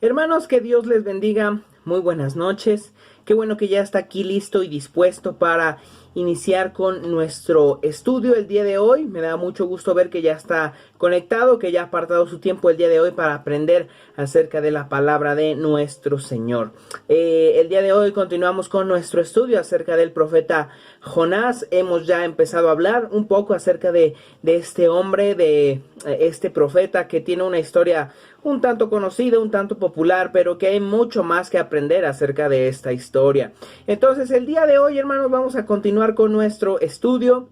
Hermanos, que Dios les bendiga. Muy buenas noches. Qué bueno que ya está aquí listo y dispuesto para iniciar con nuestro estudio el día de hoy. Me da mucho gusto ver que ya está conectado, que ya ha apartado su tiempo el día de hoy para aprender acerca de la palabra de nuestro Señor. El día de hoy continuamos con nuestro estudio acerca del profeta Jonás. Hemos ya empezado a hablar un poco acerca de este hombre, de este profeta que tiene una historia un tanto conocida, un tanto popular, pero que hay mucho más que aprender acerca de esta historia. Entonces, el día de hoy, hermanos, vamos a continuar con nuestro estudio.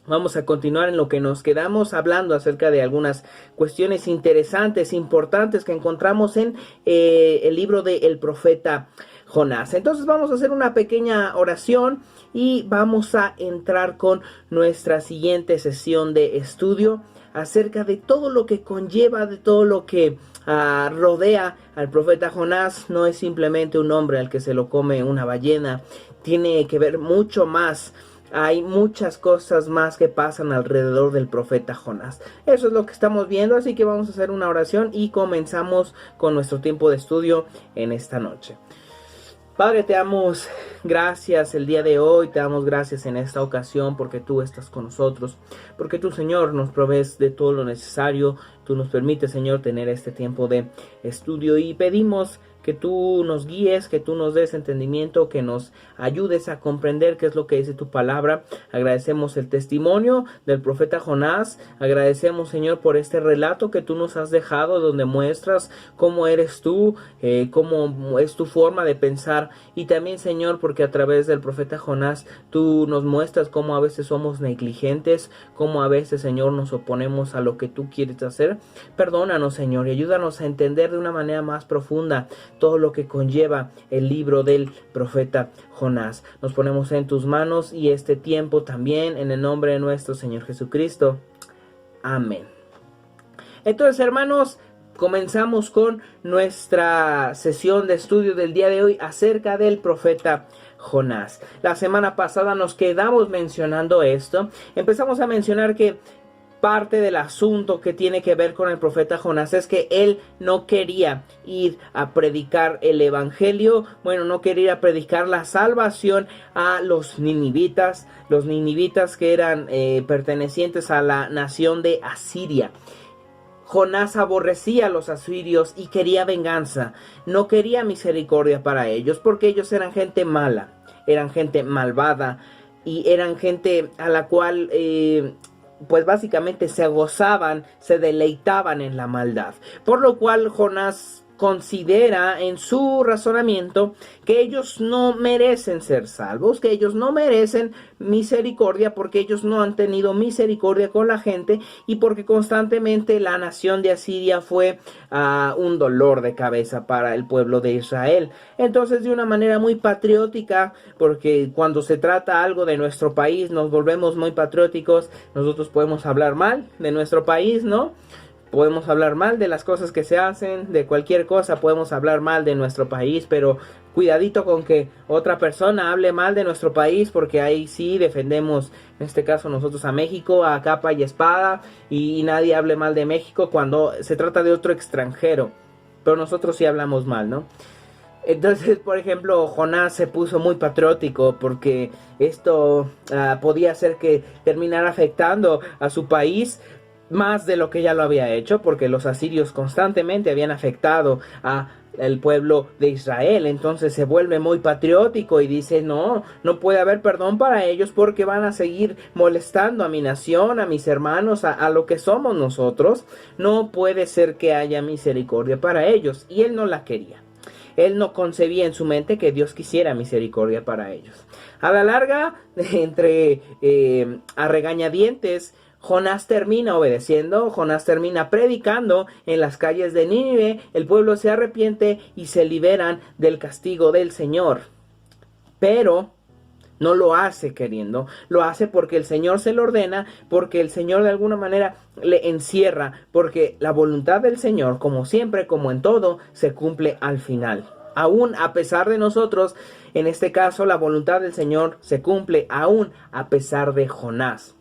Vamos a continuar en lo que nos quedamos hablando acerca de algunas cuestiones interesantes, importantes que encontramos en el libro del profeta Jonás. Entonces vamos a hacer una pequeña oración y vamos a entrar con nuestra siguiente sesión de estudio acerca de todo lo que conlleva, de todo lo que rodea al profeta Jonás. No es simplemente un hombre al que se lo come una ballena, tiene que ver mucho más. Hay muchas cosas más que pasan alrededor del profeta Jonás. Eso es lo que estamos viendo, así que vamos a hacer una oración y comenzamos con nuestro tiempo de estudio en esta noche. Padre, te damos gracias el día de hoy, te damos gracias en esta ocasión porque tú estás con nosotros, porque tú, Señor, nos provees de todo lo necesario, tú nos permites, Señor, tener este tiempo de estudio y pedimos que tú nos guíes, que tú nos des entendimiento, que nos ayudes a comprender qué es lo que dice tu palabra. Agradecemos el testimonio del profeta Jonás, agradecemos, Señor, por este relato que tú nos has dejado, donde muestras cómo eres tú, cómo es tu forma de pensar, y también, Señor, porque a través del profeta Jonás tú nos muestras cómo a veces somos negligentes, cómo a veces, Señor, nos oponemos a lo que tú quieres hacer. Perdónanos, Señor, y ayúdanos a entender de una manera más profunda todo lo que conlleva el libro del profeta Jonás. Nos ponemos en tus manos y este tiempo también en el nombre de nuestro Señor Jesucristo. Amén. Entonces, hermanos, comenzamos con nuestra sesión de estudio del día de hoy acerca del profeta Jonás. La semana pasada nos quedamos mencionando esto. Empezamos a mencionar que parte del asunto que tiene que ver con el profeta Jonás es que él no quería ir a predicar el evangelio, no quería ir a predicar la salvación a los ninivitas que eran pertenecientes a la nación de Asiria. Jonás aborrecía a los asirios y quería venganza, no quería misericordia para ellos, porque ellos eran gente mala, eran gente malvada y eran gente a la cual pues básicamente se gozaban, se deleitaban en la maldad. Por lo cual Jonás considera en su razonamiento que ellos no merecen ser salvos, que ellos no merecen misericordia porque ellos no han tenido misericordia con la gente y porque constantemente la nación de Asiria fue un dolor de cabeza para el pueblo de Israel. Entonces, de una manera muy patriótica, porque cuando se trata algo de nuestro país nos volvemos muy patrióticos, nosotros podemos hablar mal de nuestro país, ¿no? Podemos hablar mal de las cosas que se hacen, de cualquier cosa podemos hablar mal de nuestro país, pero cuidadito con que otra persona hable mal de nuestro país, porque ahí sí defendemos, en este caso nosotros a México, a capa y espada, y nadie hable mal de México cuando se trata de otro extranjero, pero nosotros sí hablamos mal, ¿no? Entonces, por ejemplo, Jonás se puso muy patriótico porque esto podía hacer que terminara afectando a su país más de lo que ya lo había hecho, porque los asirios constantemente habían afectado a el pueblo de Israel. Entonces se vuelve muy patriótico y dice, no puede haber perdón para ellos porque van a seguir molestando a mi nación, a mis hermanos, a lo que somos nosotros. No puede ser que haya misericordia para ellos. Y él no la quería. Él no concebía en su mente que Dios quisiera misericordia para ellos. A la larga, entre a regañadientes, Jonás termina obedeciendo, Jonás termina predicando en las calles de Nínive, el pueblo se arrepiente y se liberan del castigo del Señor. Pero no lo hace queriendo, lo hace porque el Señor se lo ordena, porque el Señor de alguna manera le encierra, porque la voluntad del Señor, como siempre, como en todo, se cumple al final. Aún a pesar de nosotros, en este caso la voluntad del Señor se cumple aún a pesar de Jonás.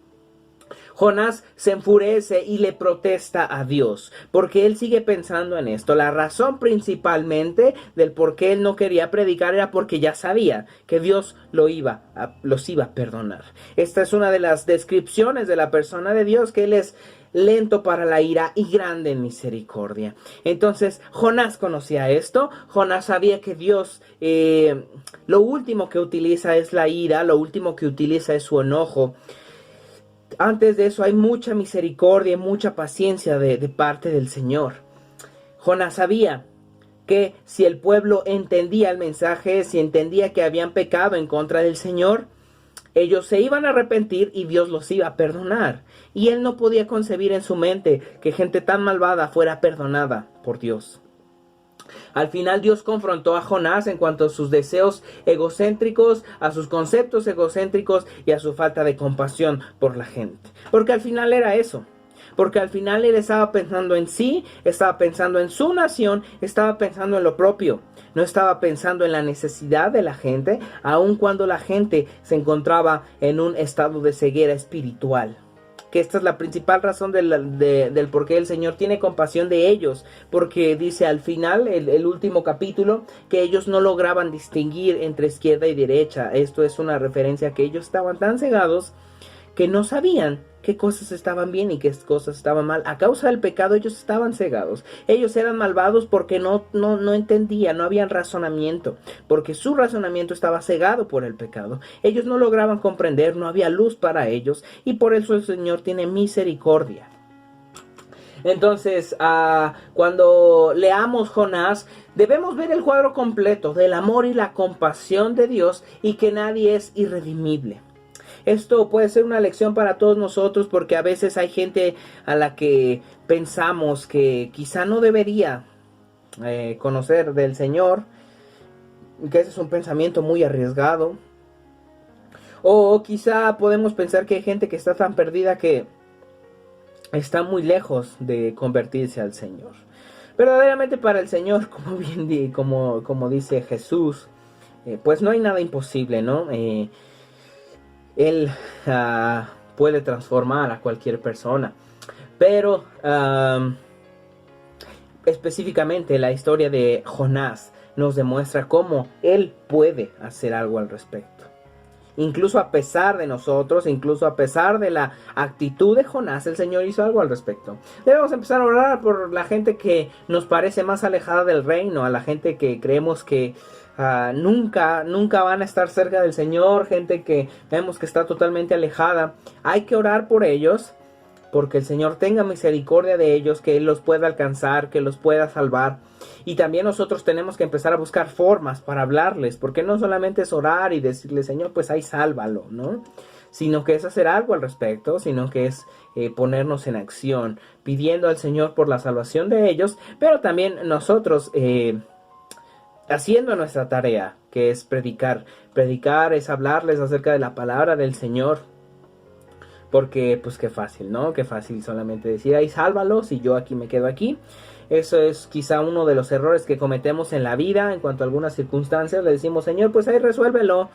Jonás se enfurece y le protesta a Dios, porque él sigue pensando en esto. La razón principalmente del por qué él no quería predicar era porque ya sabía que Dios los iba a perdonar. Esta es una de las descripciones de la persona de Dios, que él es lento para la ira y grande en misericordia. Entonces Jonás conocía esto. Jonás sabía que Dios lo último que utiliza es la ira, lo último que utiliza es su enojo. Antes de eso hay mucha misericordia y mucha paciencia de parte del Señor. Jonás sabía que si el pueblo entendía el mensaje, si entendía que habían pecado en contra del Señor, ellos se iban a arrepentir y Dios los iba a perdonar. Y él no podía concebir en su mente que gente tan malvada fuera perdonada por Dios. Al final Dios confrontó a Jonás en cuanto a sus deseos egocéntricos, a sus conceptos egocéntricos y a su falta de compasión por la gente. Porque al final era eso. Porque al final él estaba pensando en sí, estaba pensando en su nación, estaba pensando en lo propio. No estaba pensando en la necesidad de la gente, aun cuando la gente se encontraba en un estado de ceguera espiritual. Que esta es la principal razón del por qué el Señor tiene compasión de ellos, porque dice al final, el último capítulo, que ellos no lograban distinguir entre izquierda y derecha. Esto es una referencia a que ellos estaban tan cegados que no sabían qué cosas estaban bien y qué cosas estaban mal. A causa del pecado ellos estaban cegados. Ellos eran malvados porque no entendían, no habían razonamiento, porque su razonamiento estaba cegado por el pecado. Ellos no lograban comprender, no había luz para ellos, y por eso el Señor tiene misericordia. Entonces, cuando leamos Jonás, debemos ver el cuadro completo del amor y la compasión de Dios, y que nadie es irredimible. Esto puede ser una lección para todos nosotros, porque a veces hay gente a la que pensamos que quizá no debería conocer del Señor, que ese es un pensamiento muy arriesgado. O quizá podemos pensar que hay gente que está tan perdida que está muy lejos de convertirse al Señor. Verdaderamente para el Señor, como dice Jesús, pues no hay nada imposible, ¿no? Él puede transformar a cualquier persona. Pero específicamente la historia de Jonás nos demuestra cómo él puede hacer algo al respecto. Incluso a pesar de nosotros, incluso a pesar de la actitud de Jonás, el Señor hizo algo al respecto. Debemos empezar a orar por la gente que nos parece más alejada del reino, a la gente que creemos que nunca van a estar cerca del Señor, gente que vemos que está totalmente alejada. Hay que orar por ellos, porque el Señor tenga misericordia de ellos, que Él los pueda alcanzar, que los pueda salvar. Y también nosotros tenemos que empezar a buscar formas para hablarles, porque no solamente es orar y decirle, Señor, pues ahí sálvalo, ¿no? Sino que es hacer algo al respecto, sino que es ponernos en acción, pidiendo al Señor por la salvación de ellos, pero también nosotros haciendo nuestra tarea, que es predicar. Predicar es hablarles acerca de la palabra del Señor. Porque pues qué fácil, ¿no? Qué fácil solamente decir, ahí sálvalos y yo aquí me quedo aquí. Eso es quizá uno de los errores que cometemos en la vida en cuanto a algunas circunstancias. Le decimos, Señor, pues ahí resuélvelo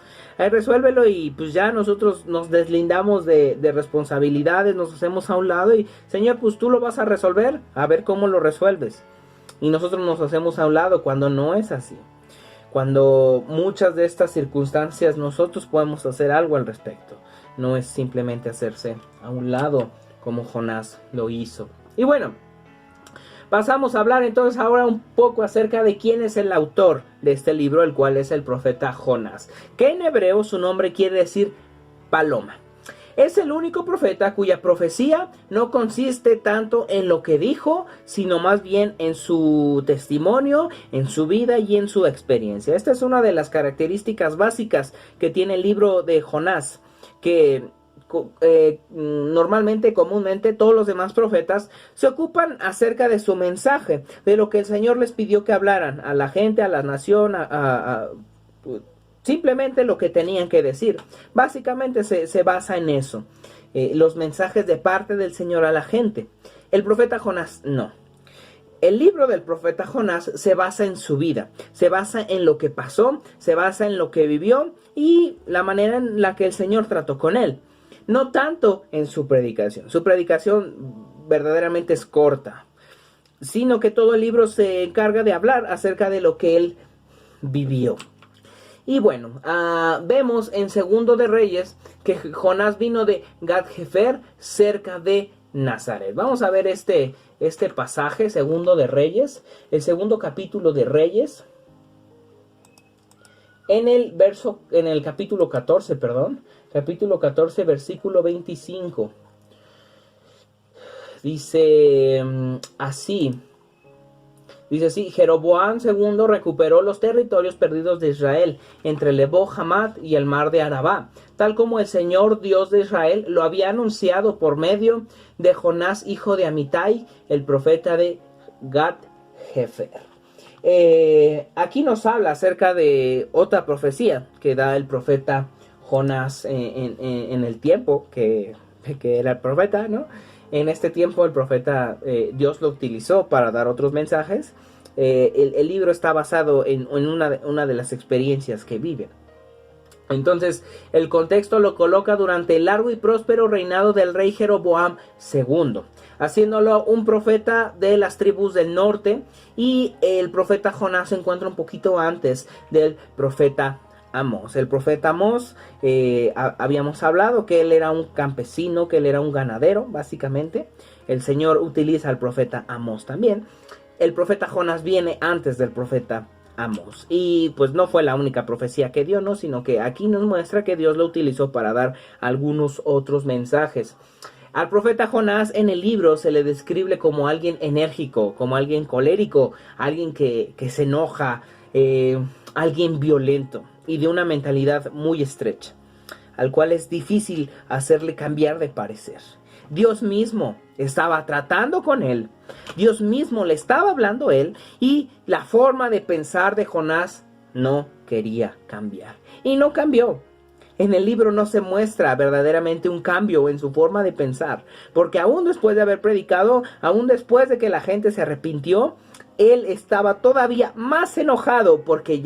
y pues ya nosotros nos deslindamos de responsabilidades, nos hacemos a un lado y, Señor, pues tú lo vas a resolver, a ver cómo lo resuelves. Y nosotros nos hacemos a un lado cuando no es así. Cuando muchas de estas circunstancias nosotros podemos hacer algo al respecto. No es simplemente hacerse a un lado como Jonás lo hizo. Y bueno, pasamos a hablar entonces ahora un poco acerca de quién es el autor de este libro, el cual es el profeta Jonás, que en hebreo su nombre quiere decir paloma. Es el único profeta cuya profecía no consiste tanto en lo que dijo, sino más bien en su testimonio, en su vida y en su experiencia. Esta es una de las características básicas que tiene el libro de Jonás, que comúnmente todos los demás profetas se ocupan acerca de su mensaje, de lo que el Señor les pidió que hablaran a la gente, a la nación, simplemente lo que tenían que decir. Básicamente se basa en eso, los mensajes de parte del Señor a la gente. El profeta Jonás no. El libro del profeta Jonás se basa en su vida, se basa en lo que pasó, se basa en lo que vivió y la manera en la que el Señor trató con él. no tanto en su predicación. Su predicación verdaderamente es corta, sino que todo el libro se encarga de hablar acerca de lo que él vivió. Y bueno, vemos en Segundo de Reyes que Jonás vino de Gat-Hefer, cerca de Nazaret. Vamos a ver este pasaje, Segundo de Reyes, el segundo capítulo de Reyes, en el capítulo 14, capítulo 14, versículo 25. Dice así, Jeroboam II recuperó los territorios perdidos de Israel, entre Lebo Hamat y el mar de Arabá, tal como el Señor Dios de Israel lo había anunciado por medio de Jonás, hijo de Amitai, el profeta de Gat-Hefer. Aquí nos habla acerca de otra profecía que da el profeta Jonás en el tiempo que era el profeta, ¿no? En este tiempo el profeta, Dios lo utilizó para dar otros mensajes. El libro está basado en una de las experiencias que vive. Entonces, el contexto lo coloca durante el largo y próspero reinado del rey Jeroboam II, haciéndolo un profeta de las tribus del norte, y el profeta Jonás se encuentra un poquito antes del profeta Amós. El profeta Amós, habíamos hablado que él era un campesino, que él era un ganadero, básicamente. El Señor utiliza al profeta Amós también. El profeta Jonás viene antes del profeta Amós. Y pues no fue la única profecía que dio, ¿no? Sino que aquí nos muestra que Dios lo utilizó para dar algunos otros mensajes. Al profeta Jonás en el libro se le describe como alguien enérgico, como alguien colérico, alguien que se enoja, alguien violento y de una mentalidad muy estrecha, al cual es difícil hacerle cambiar de parecer. Dios mismo estaba tratando con él, Dios mismo le estaba hablando a él, y la forma de pensar de Jonás no quería cambiar. Y no cambió. En el libro no se muestra verdaderamente un cambio en su forma de pensar, porque aún después de haber predicado, aún después de que la gente se arrepintió, él estaba todavía más enojado porque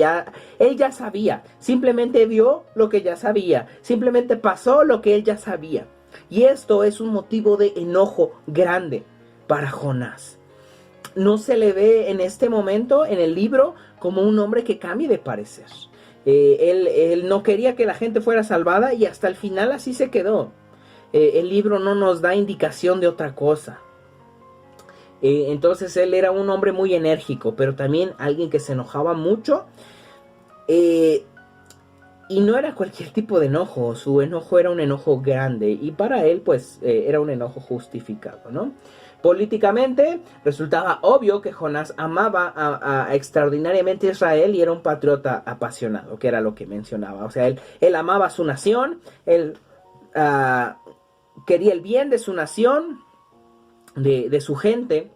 él ya sabía, simplemente vio lo que ya sabía, simplemente pasó lo que él ya sabía. Y esto es un motivo de enojo grande para Jonás. No se le ve en este momento en el libro como un hombre que cambie de parecer. Él no quería que la gente fuera salvada, y hasta el final así se quedó. El libro no nos da indicación de otra cosa. Entonces él era un hombre muy enérgico, pero también alguien que se enojaba mucho, y no era cualquier tipo de enojo. Su enojo era un enojo grande, y para él pues era un enojo justificado, ¿no? Políticamente resultaba obvio que Jonás amaba extraordinariamente a Israel y era un patriota apasionado, que era lo que mencionaba. O sea, él amaba a su nación, él quería el bien de su nación, de su gente.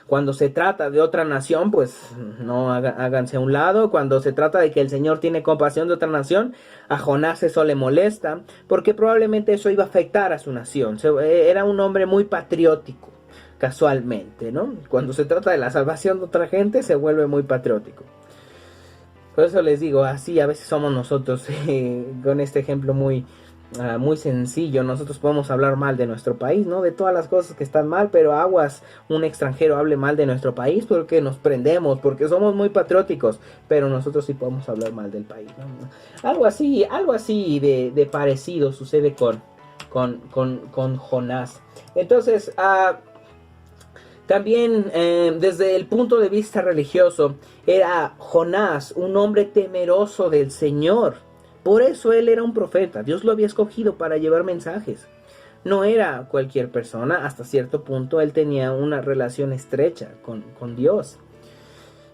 Cuando se trata de otra nación, pues no háganse a un lado. Cuando se trata de que el Señor tiene compasión de otra nación, a Jonás eso le molesta, porque probablemente eso iba a afectar a su nación. Era un hombre muy patriótico, casualmente, ¿no? Cuando se trata de la salvación de otra gente, se vuelve muy patriótico. Por eso les digo, así a veces somos nosotros, con este ejemplo muy sencillo. Nosotros podemos hablar mal de nuestro país, ¿no? De todas las cosas que están mal, pero aguas un extranjero hable mal de nuestro país, porque nos prendemos, porque somos muy patrióticos, pero nosotros sí podemos hablar mal del país, ¿no? Algo así de parecido sucede con Jonás. Entonces, también desde el punto de vista religioso, era Jonás un hombre temeroso del Señor. Por eso él era un profeta. Dios lo había escogido para llevar mensajes. No era cualquier persona. Hasta cierto punto él tenía una relación estrecha con Dios.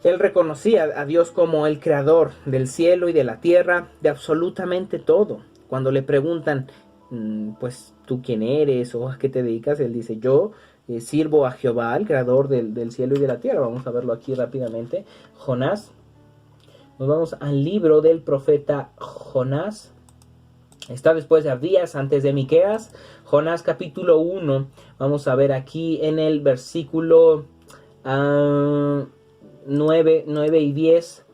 Él reconocía a Dios como el creador del cielo y de la tierra, de absolutamente todo. Cuando le preguntan, pues, ¿tú quién eres o a qué te dedicas? Él dice, yo sirvo a Jehová, el creador del cielo y de la tierra. Vamos a verlo aquí rápidamente. Jonás. Nos vamos al libro del profeta Jonás. Está después de Abdías, antes de Miqueas. Jonás capítulo 1. Vamos a ver aquí en el versículo 9 y 10.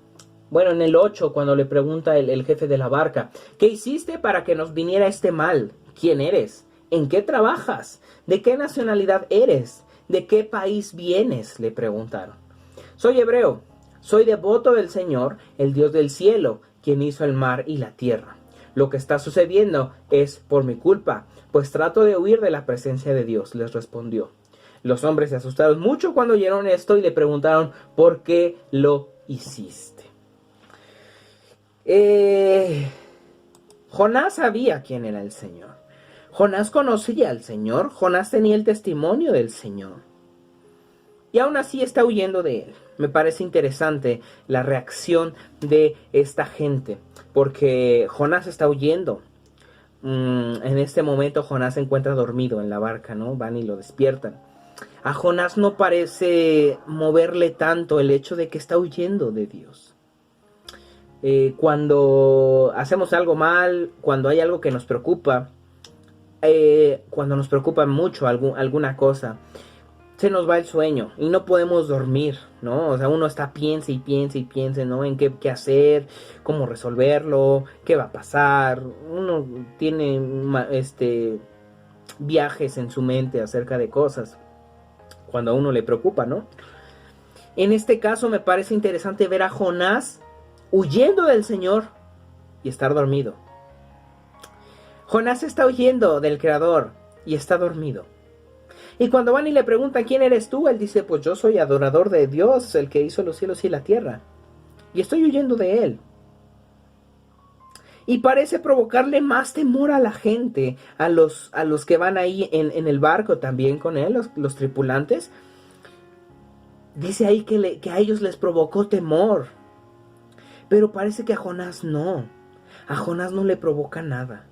Bueno, en el 8, cuando le pregunta el jefe de la barca, ¿qué hiciste para que nos viniera este mal? ¿Quién eres? ¿En qué trabajas? ¿De qué nacionalidad eres? ¿De qué país vienes?, le preguntaron. Soy hebreo, soy devoto del Señor, el Dios del cielo, quien hizo el mar y la tierra. Lo que está sucediendo es por mi culpa, pues trato de huir de la presencia de Dios, les respondió. Los hombres se asustaron mucho cuando oyeron esto y le preguntaron, ¿por qué lo hiciste? Jonás sabía quién era el Señor. Jonás conocía al Señor. Jonás tenía el testimonio del Señor. Y aún así está huyendo de él. Me parece interesante la reacción de esta gente, porque Jonás está huyendo. En este momento Jonás se encuentra dormido en la barca, ¿no? Van y lo despiertan. A Jonás no parece moverle tanto el hecho de que está huyendo de Dios. Cuando hacemos algo mal, cuando hay algo que nos preocupa, cuando nos preocupa mucho alguna cosa, se nos va el sueño y no podemos dormir, ¿no? O sea, uno está piense y piense y piense, ¿no? En qué hacer, cómo resolverlo, qué va a pasar. Uno tiene viajes en su mente acerca de cosas cuando a uno le preocupa, ¿no? En este caso me parece interesante ver a Jonás huyendo del Señor y estar dormido. Jonás está huyendo del Creador y está dormido. Y cuando van y le preguntan ¿quién eres tú?, él dice, pues yo soy adorador de Dios, el que hizo los cielos y la tierra. Y estoy huyendo de él. Y parece provocarle más temor a la gente, a los que van ahí en el barco también con él, los tripulantes. Dice ahí que a ellos les provocó temor. Pero parece que a Jonás no. A Jonás no le provoca nada.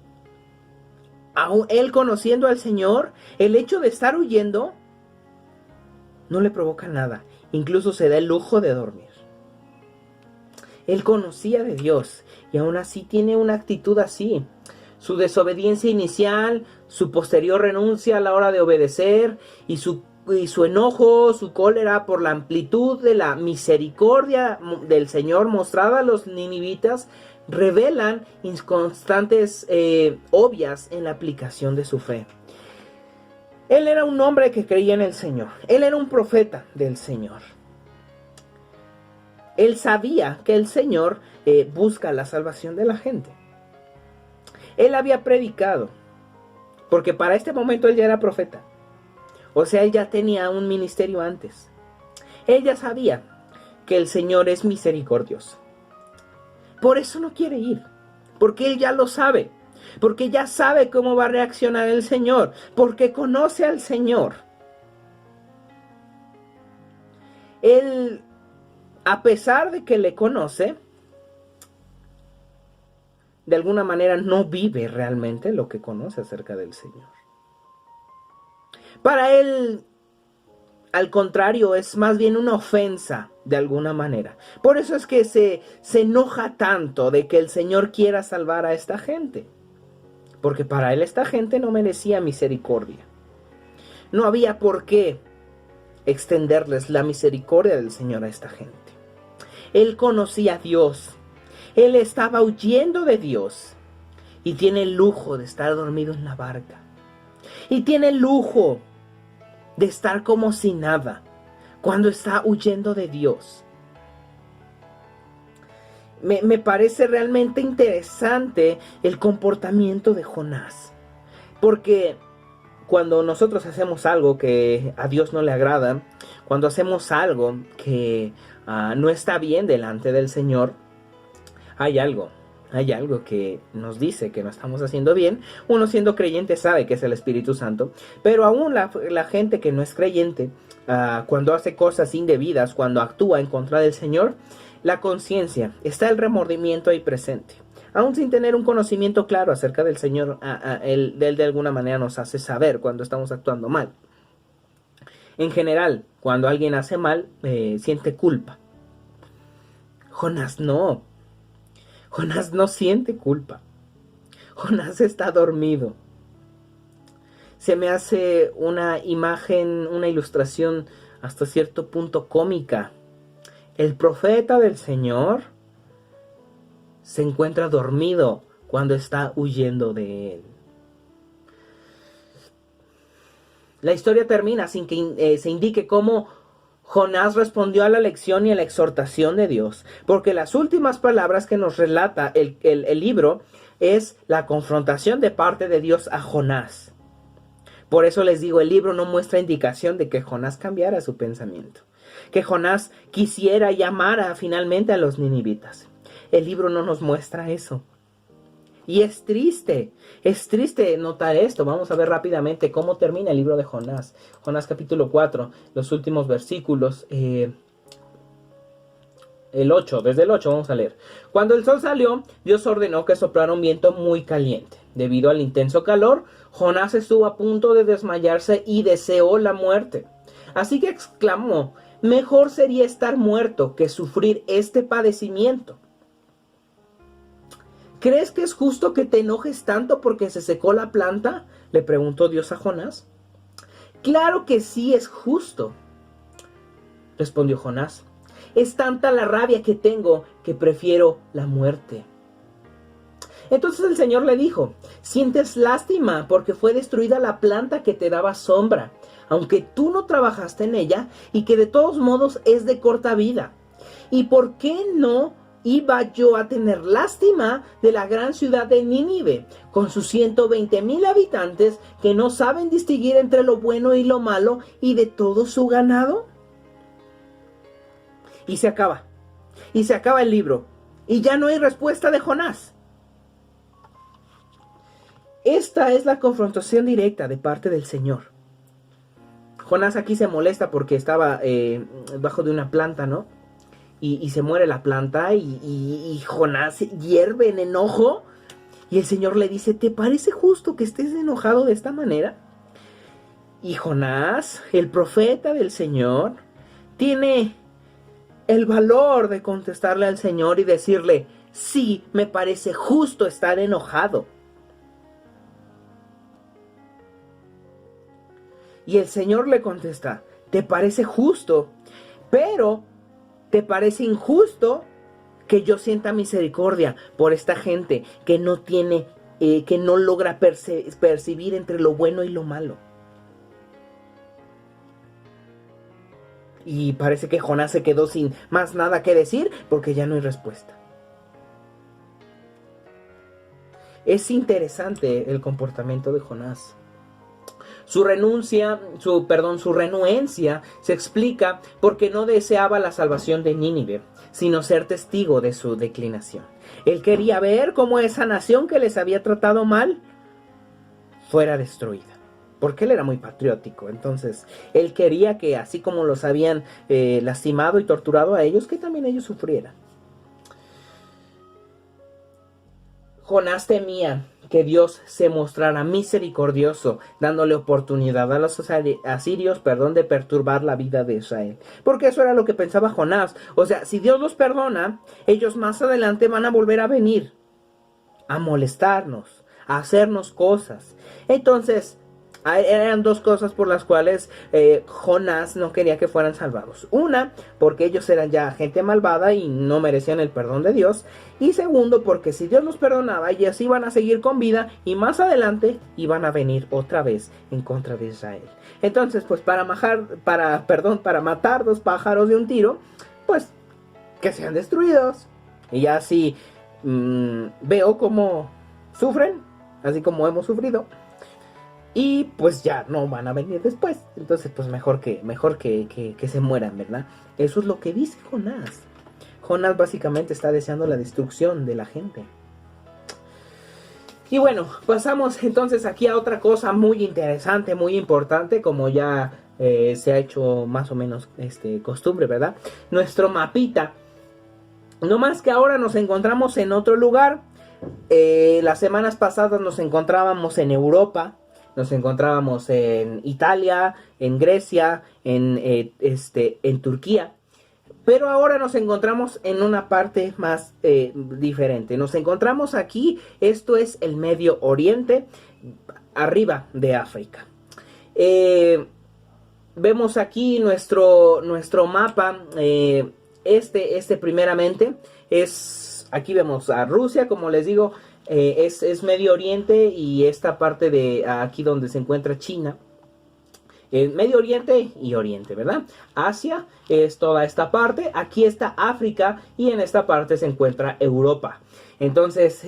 Aún él conociendo al Señor, el hecho de estar huyendo no le provoca nada. Incluso se da el lujo de dormir. Él conocía de Dios y aún así tiene una actitud así. Su desobediencia inicial, su posterior renuncia a la hora de obedecer y su enojo, su cólera por la amplitud de la misericordia del Señor mostrada a los ninivitas, revelan inconstantes obvias en la aplicación de su fe. Él era un hombre que creía en el Señor. Él era un profeta del Señor. Él sabía que el Señor busca la salvación de la gente. Él había predicado, porque para este momento él ya era profeta. O sea, él ya tenía un ministerio antes. Él ya sabía que el Señor es misericordioso. Por eso no quiere ir, porque él ya lo sabe, porque ya sabe cómo va a reaccionar el Señor, porque conoce al Señor. Él, a pesar de que le conoce, de alguna manera no vive realmente lo que conoce acerca del Señor. Para él, al contrario, es más bien una ofensa de alguna manera. Por eso es que se enoja tanto de que el Señor quiera salvar a esta gente. Porque para él esta gente no merecía misericordia. No había por qué extenderles la misericordia del Señor a esta gente. Él conocía a Dios. Él estaba huyendo de Dios. Y tiene el lujo de estar dormido en la barca. Y tiene el lujo de estar como si nada cuando está huyendo de Dios. Me parece realmente interesante el comportamiento de Jonás. Porque cuando nosotros hacemos algo que a Dios no le agrada, cuando hacemos algo que no está bien delante del Señor, hay algo que nos dice que no estamos haciendo bien. Uno siendo creyente sabe que es el Espíritu Santo, pero aún la gente que no es creyente, cuando hace cosas indebidas, cuando actúa en contra del Señor, la conciencia, está el remordimiento ahí presente. Aún sin tener un conocimiento claro acerca del Señor, Él de alguna manera nos hace saber cuando estamos actuando mal. En general, cuando alguien hace mal, siente culpa. Jonás no. Jonás no siente culpa. Jonás está dormido. Se me hace una imagen, una ilustración hasta cierto punto cómica. El profeta del Señor se encuentra dormido cuando está huyendo de él. La historia termina sin que se indique cómo Jonás respondió a la lección y a la exhortación de Dios, porque las últimas palabras que nos relata el libro es la confrontación de parte de Dios a Jonás. Por eso les digo, el libro no muestra indicación de que Jonás cambiara su pensamiento, que Jonás quisiera y amara finalmente a los ninivitas. El libro no nos muestra eso. Y es triste notar esto. Vamos a ver rápidamente cómo termina el libro de Jonás. Jonás capítulo 4, los últimos versículos, el 8, desde el 8 vamos a leer. Cuando el sol salió, Dios ordenó que soplara un viento muy caliente. Debido al intenso calor, Jonás estuvo a punto de desmayarse y deseó la muerte. Así que exclamó, mejor sería estar muerto que sufrir este padecimiento. ¿Crees que es justo que te enojes tanto porque se secó la planta?, le preguntó Dios a Jonás. Claro que sí es justo, respondió Jonás. Es tanta la rabia que tengo que prefiero la muerte. Entonces el Señor le dijo, sientes lástima porque fue destruida la planta que te daba sombra, aunque tú no trabajaste en ella y que de todos modos es de corta vida. ¿Y por qué no iba yo a tener lástima de la gran ciudad de Nínive, con sus 120,000 habitantes que no saben distinguir entre lo bueno y lo malo y de todo su ganado? Y se acaba el libro, y ya no hay respuesta de Jonás. Esta es la confrontación directa de parte del Señor. Jonás aquí se molesta porque estaba bajo de una planta, ¿no? Y se muere la planta y Jonás hierve en enojo. Y el Señor le dice, ¿te parece justo que estés enojado de esta manera? Y Jonás, el profeta del Señor, tiene el valor de contestarle al Señor y decirle, sí, me parece justo estar enojado. Y el Señor le contesta, ¿te parece justo? Pero ¿te parece injusto que yo sienta misericordia por esta gente que no tiene, que no logra percibir entre lo bueno y lo malo? Y parece que Jonás se quedó sin más nada que decir porque ya no hay respuesta. Es interesante el comportamiento de Jonás. Su renuencia se explica porque no deseaba la salvación de Nínive, sino ser testigo de su declinación. Él quería ver cómo esa nación que les había tratado mal fuera destruida, porque él era muy patriótico. Entonces, él quería que así como los habían lastimado y torturado a ellos, que también ellos sufrieran. Jonás temía que Dios se mostrara misericordioso, dándole oportunidad a los asirios, de perturbar la vida de Israel. Porque eso era lo que pensaba Jonás. O sea, si Dios los perdona, ellos más adelante van a volver a venir a molestarnos, a hacernos cosas. Entonces, eran dos cosas por las cuales Jonás no quería que fueran salvados. Una, porque ellos eran ya gente malvada y no merecían el perdón de Dios. Y segundo, porque si Dios los perdonaba, ellos iban a seguir con vida y más adelante iban a venir otra vez en contra de Israel. Entonces, pues para matar dos pájaros de un tiro, pues que sean destruidos. Y ya así veo cómo sufren, así como hemos sufrido. Y pues ya no van a venir después. Entonces pues mejor que se mueran, ¿verdad? Eso es lo que dice Jonás. Jonás básicamente está deseando la destrucción de la gente. Y bueno, pasamos entonces aquí a otra cosa muy interesante, muy importante, como ya se ha hecho más o menos costumbre, ¿verdad? Nuestro mapita. No más que ahora nos encontramos en otro lugar. Las semanas pasadas nos encontrábamos en Europa. Nos encontrábamos en Italia, en Grecia, en Turquía. Pero ahora nos encontramos en una parte más diferente. Nos encontramos aquí, esto es el Medio Oriente, arriba de África. Vemos aquí nuestro mapa. Primeramente aquí vemos a Rusia, como les digo. Es Medio Oriente y esta parte de aquí donde se encuentra China. Medio Oriente y Oriente, ¿verdad? Asia es toda esta parte, aquí está África y en esta parte se encuentra Europa. Entonces,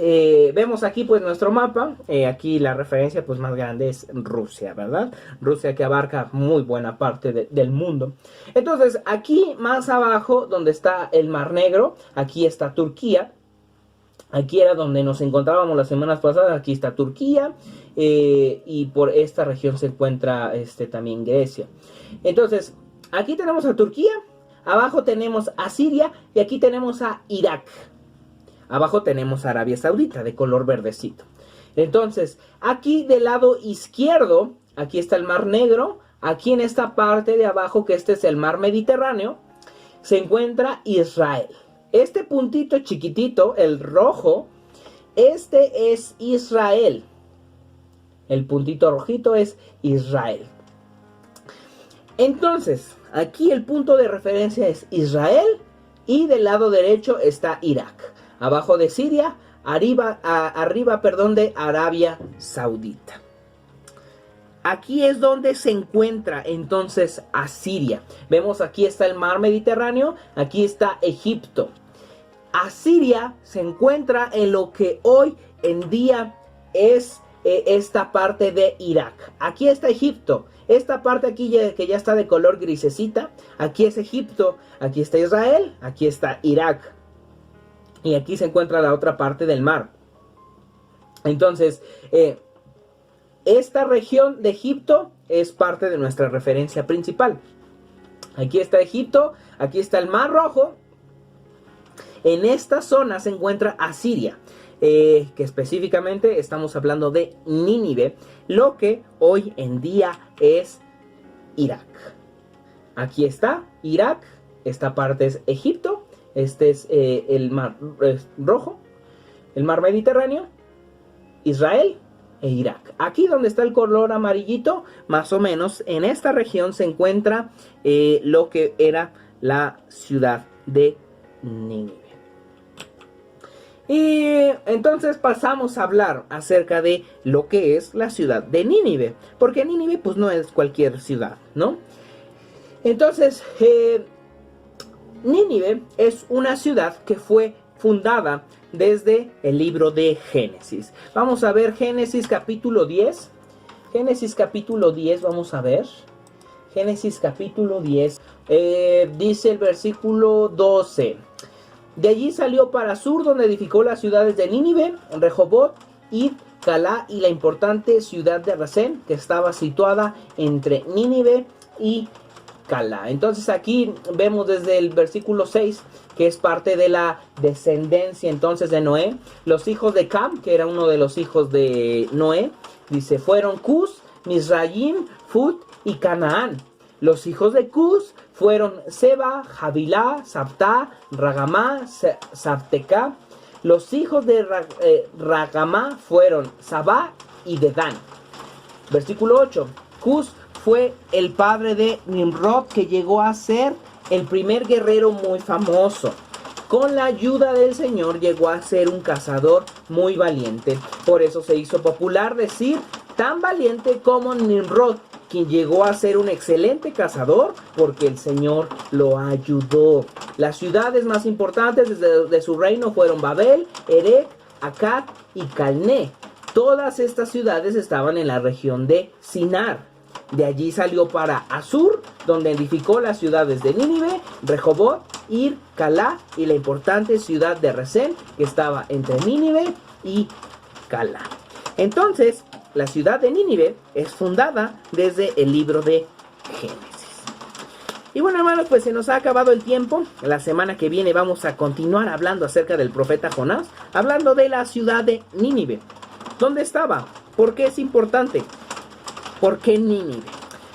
vemos aquí pues nuestro mapa, aquí la referencia pues más grande es Rusia, ¿verdad? Rusia que abarca muy buena parte del mundo. Entonces, aquí más abajo donde está el Mar Negro, aquí está Turquía. Aquí era donde nos encontrábamos las semanas pasadas, aquí está Turquía y por esta región se encuentra también Grecia. Entonces, aquí tenemos a Turquía, abajo tenemos a Siria y aquí tenemos a Irak. Abajo tenemos a Arabia Saudita de color verdecito. Entonces, aquí del lado izquierdo, aquí está el Mar Negro. Aquí en esta parte de abajo, que este es el Mar Mediterráneo, se encuentra Israel. Este puntito chiquitito, el rojo, este es Israel. El puntito rojito es Israel. Entonces, aquí el punto de referencia es Israel y del lado derecho está Irak. Abajo de Siria, arriba de Arabia Saudita. Aquí es donde se encuentra entonces Asiria. Vemos aquí está el mar Mediterráneo, aquí está Egipto. Asiria se encuentra en lo que hoy en día es esta parte de Irak. Aquí está Egipto. Esta parte aquí que ya está de color grisecita, aquí es Egipto, aquí está Israel, aquí está Irak. Y aquí se encuentra la otra parte del mar. Entonces, esta región de Egipto es parte de nuestra referencia principal. Aquí está Egipto, aquí está el Mar Rojo. En esta zona se encuentra Asiria, que específicamente estamos hablando de Nínive, lo que hoy en día es Irak. Aquí está Irak, esta parte es Egipto. Este es el Mar Rojo, el Mar Mediterráneo, Israel e Irak. Aquí donde está el color amarillito, más o menos, en esta región se encuentra lo que era la ciudad de Nínive. Y entonces pasamos a hablar acerca de lo que es la ciudad de Nínive. Porque Nínive pues no es cualquier ciudad, ¿no? Entonces, Nínive es una ciudad que fue fundada desde el libro de Génesis. Vamos a ver Génesis capítulo 10. Génesis capítulo 10, vamos a ver. Génesis capítulo 10. Dice el versículo 12. De allí salió para sur, donde edificó las ciudades de Nínive, Rehobot, Id, Calá y la importante ciudad de Resén, que estaba situada entre Nínive y Calá. Entonces aquí vemos desde el versículo 6 que es parte de la descendencia entonces de Noé. Los hijos de Cam, que era uno de los hijos de Noé, dice, fueron Cus, Mizraim, Fut y Canaán. Los hijos de Cus fueron Seba, Javilá, Sabtá, Ragamá, Sabteca. Los hijos de Ragamá fueron Sabá y Dedán. Versículo 8. Cus fue el padre de Nimrod, que llegó a ser el primer guerrero muy famoso. Con la ayuda del Señor llegó a ser un cazador muy valiente. Por eso se hizo popular decir tan valiente como Nimrod, quien llegó a ser un excelente cazador porque el Señor lo ayudó. Las ciudades más importantes de su reino fueron Babel, Erech, Akkad y Calné. Todas estas ciudades estaban en la región de Sinar. De allí salió para Asur, donde edificó las ciudades de Nínive, Rehobot, Ir, Calá y la importante ciudad de Resén, que estaba entre Nínive y Calá. Entonces, la ciudad de Nínive es fundada desde el libro de Génesis. Y bueno, hermanos, pues se nos ha acabado el tiempo. La semana que viene vamos a continuar hablando acerca del profeta Jonás, hablando de la ciudad de Nínive. ¿Dónde estaba? ¿Por qué es importante? ¿Por qué Nínive?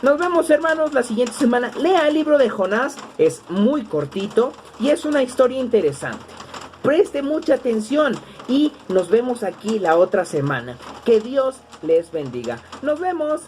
Nos vemos, hermanos, la siguiente semana. Lea el libro de Jonás, es muy cortito y es una historia interesante. Preste mucha atención y nos vemos aquí la otra semana. Que Dios les bendiga. Nos vemos.